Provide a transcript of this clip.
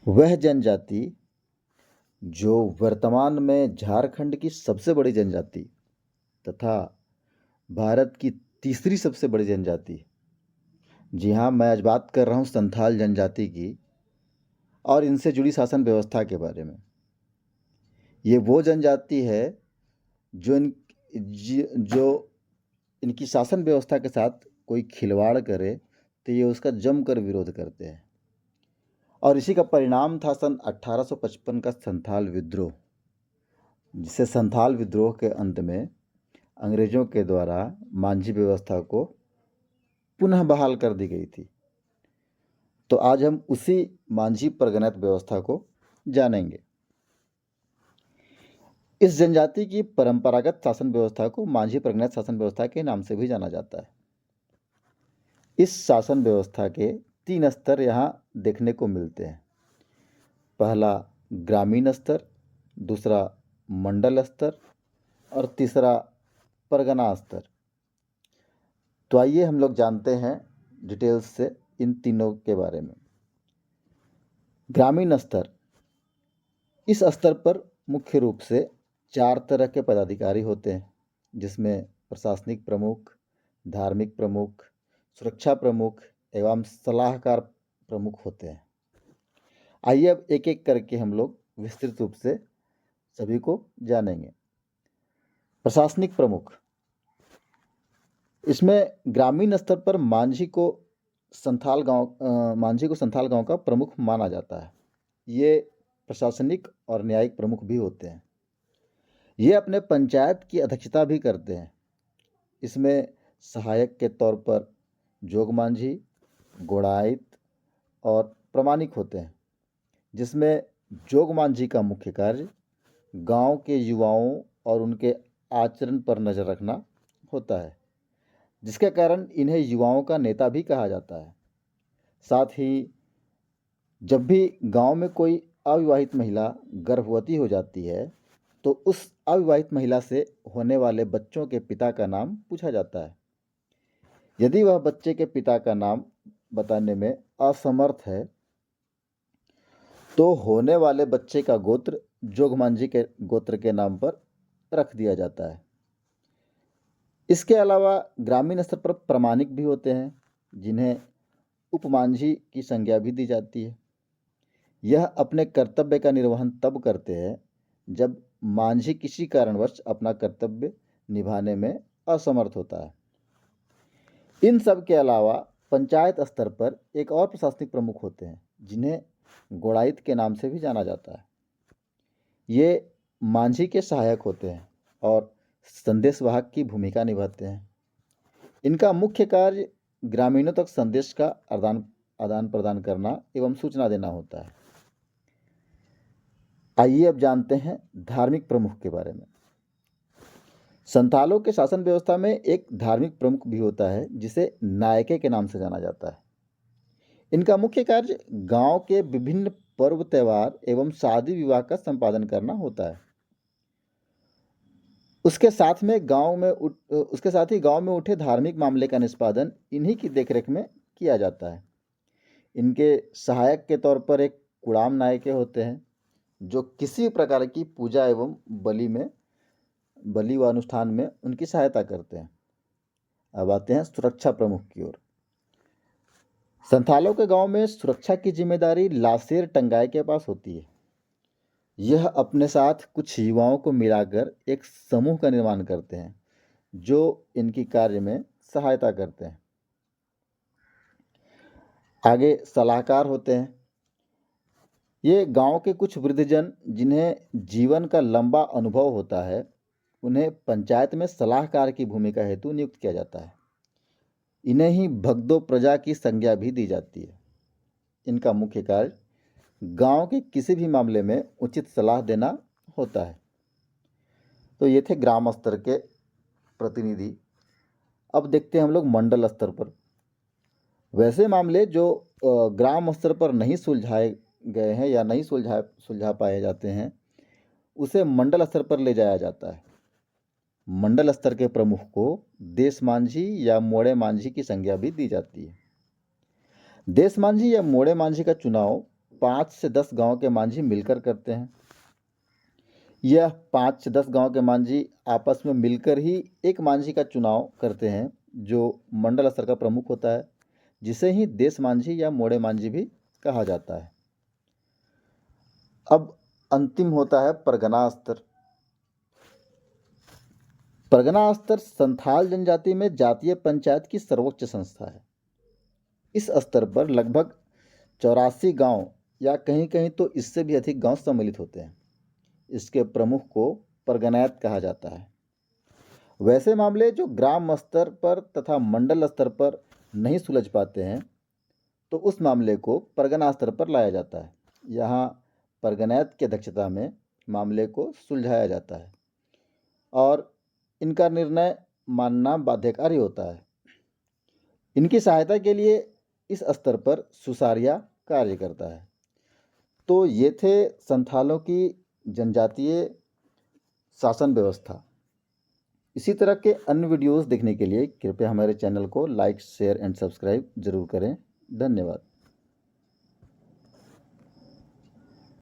वह जनजाति जो वर्तमान में झारखंड की सबसे बड़ी जनजाति तथा भारत की तीसरी सबसे बड़ी जनजाति, जी हाँ, मैं आज बात कर रहा हूँ संथाल जनजाति की और इनसे जुड़ी शासन व्यवस्था के बारे में। ये वो जनजाति है जो इनकी शासन व्यवस्था के साथ कोई खिलवाड़ करे तो ये उसका जमकर विरोध करते हैं। और इसी का परिणाम था सन 1855 का संथाल विद्रोह, जिसे संथाल विद्रोह के अंत में अंग्रेज़ों के द्वारा मांझी व्यवस्था को पुनः बहाल कर दी गई थी। तो आज हम उसी मांझी परगनत व्यवस्था को जानेंगे। इस जनजाति की परंपरागत शासन व्यवस्था को मांझी परगनत शासन व्यवस्था के नाम से भी जाना जाता है। इस शासन व्यवस्था के 3 स्तर यहाँ देखने को मिलते हैं। पहला ग्रामीण स्तर, दूसरा मंडल स्तर और तीसरा परगना स्तर। तो आइए हम लोग जानते हैं डिटेल्स से इन तीनों के बारे में। ग्रामीण स्तर, इस स्तर पर मुख्य रूप से 4 तरह के पदाधिकारी होते हैं, जिसमें प्रशासनिक प्रमुख, धार्मिक प्रमुख, सुरक्षा प्रमुख एवं सलाहकार प्रमुख होते हैं। आइए अब एक एक करके हम लोग विस्तृत रूप से सभी को जानेंगे। प्रशासनिक प्रमुख, इसमें ग्रामीण स्तर पर मांझी को संथाल गांव का प्रमुख माना जाता है। ये प्रशासनिक और न्यायिक प्रमुख भी होते हैं। ये अपने पंचायत की अध्यक्षता भी करते हैं। इसमें सहायक के तौर पर जोग मांझी, गोड़ाइत और प्रमाणिक होते हैं, जिसमें जोग मांझी का मुख्य कार्य गांव के युवाओं और उनके आचरण पर नज़र रखना होता है, जिसके कारण इन्हें युवाओं का नेता भी कहा जाता है। साथ ही जब भी गांव में कोई अविवाहित महिला गर्भवती हो जाती है तो उस अविवाहित महिला से होने वाले बच्चों के पिता का नाम पूछा जाता है। यदि वह बच्चे के पिता का नाम बताने में असमर्थ है तो होने वाले बच्चे का गोत्र जोगमांझी के गोत्र के नाम पर रख दिया जाता है। इसके अलावा ग्रामीण स्तर पर प्रमाणिक भी होते हैं, जिन्हें उपमांझी की संज्ञा भी दी जाती है। यह अपने कर्तव्य का निर्वहन तब करते हैं जब मांझी किसी कारणवश अपना कर्तव्य निभाने में असमर्थ होता है। इन सब के अलावा पंचायत स्तर पर एक और प्रशासनिक प्रमुख होते हैं, जिन्हें गोड़ाइत के नाम से भी जाना जाता है। ये मांझी के सहायक होते हैं और संदेशवाहक की भूमिका निभाते हैं। इनका मुख्य कार्य ग्रामीणों तक संदेश का आदान प्रदान करना एवं सूचना देना होता है। आइए अब जानते हैं धार्मिक प्रमुख के बारे में। संथालों के शासन व्यवस्था में एक धार्मिक प्रमुख भी होता है, जिसे नायके के नाम से जाना जाता है। इनका मुख्य कार्य गांव के विभिन्न पर्व त्यौहार एवं शादी विवाह का संपादन करना होता है। उसके साथ ही गांव में उठे धार्मिक मामले का निष्पादन इन्हीं की देखरेख में किया जाता है। इनके सहायक के तौर पर एक कुड़ाम नायके होते हैं, जो किसी प्रकार की पूजा एवं बलि व अनुष्ठान में उनकी सहायता करते हैं। अब आते हैं सुरक्षा प्रमुख की ओर। संथालों के गांव में सुरक्षा की जिम्मेदारी लाशेर टंगाई के पास होती है। यह अपने साथ कुछ युवाओं को मिलाकर एक समूह का निर्माण करते हैं, जो इनकी कार्य में सहायता करते हैं। आगे सलाहकार होते हैं। ये गांव के कुछ वृद्धजन जिन्हें जीवन का लंबा अनुभव होता है, उन्हें पंचायत में सलाहकार की भूमिका हेतु नियुक्त किया जाता है। इन्हें ही भगदो प्रजा की संज्ञा भी दी जाती है। इनका मुख्य कार्य गांव के किसी भी मामले में उचित सलाह देना होता है। तो ये थे ग्राम स्तर के प्रतिनिधि। अब देखते हैं हम लोग मंडल स्तर पर। वैसे मामले जो ग्राम स्तर पर नहीं सुलझाए गए हैं या नहीं सुलझा पाए जाते हैं, उसे मंडल स्तर पर ले जाया जाता है। मंडल स्तर के प्रमुख को देश मांझी या मोड़े मांझी की संज्ञा भी दी जाती है। देश मांझी या मोड़े मांझी का चुनाव 5 से 10 गांव के मांझी मिलकर करते हैं। यह 5 से 10 गांव के मांझी आपस में मिलकर ही एक मांझी का चुनाव करते हैं, जो मंडल स्तर का प्रमुख होता है, जिसे ही देश मांझी या मोड़े मांझी भी कहा जाता है। अब अंतिम होता है परगना स्तर। परगना स्तर संथाल जनजाति में जातीय पंचायत की सर्वोच्च संस्था है। इस स्तर पर लगभग 84 गांव या कहीं कहीं तो इससे भी अधिक गांव सम्मिलित होते हैं। इसके प्रमुख को परगनायत कहा जाता है। वैसे मामले जो ग्राम स्तर पर तथा मंडल स्तर पर नहीं सुलझ पाते हैं, तो उस मामले को परगना स्तर पर लाया जाता है। यहाँ परगनायत की अध्यक्षता में मामले को सुलझाया जाता है और इनका निर्णय मानना बाध्यकारी होता है। इनकी सहायता के लिए इस स्तर पर सुसारिया कार्य करता है। तो ये थे संथालों की जनजातीय शासन व्यवस्था। इसी तरह के अन्य वीडियोस देखने के लिए कृपया हमारे चैनल को लाइक, शेयर एंड सब्सक्राइब जरूर करें। धन्यवाद।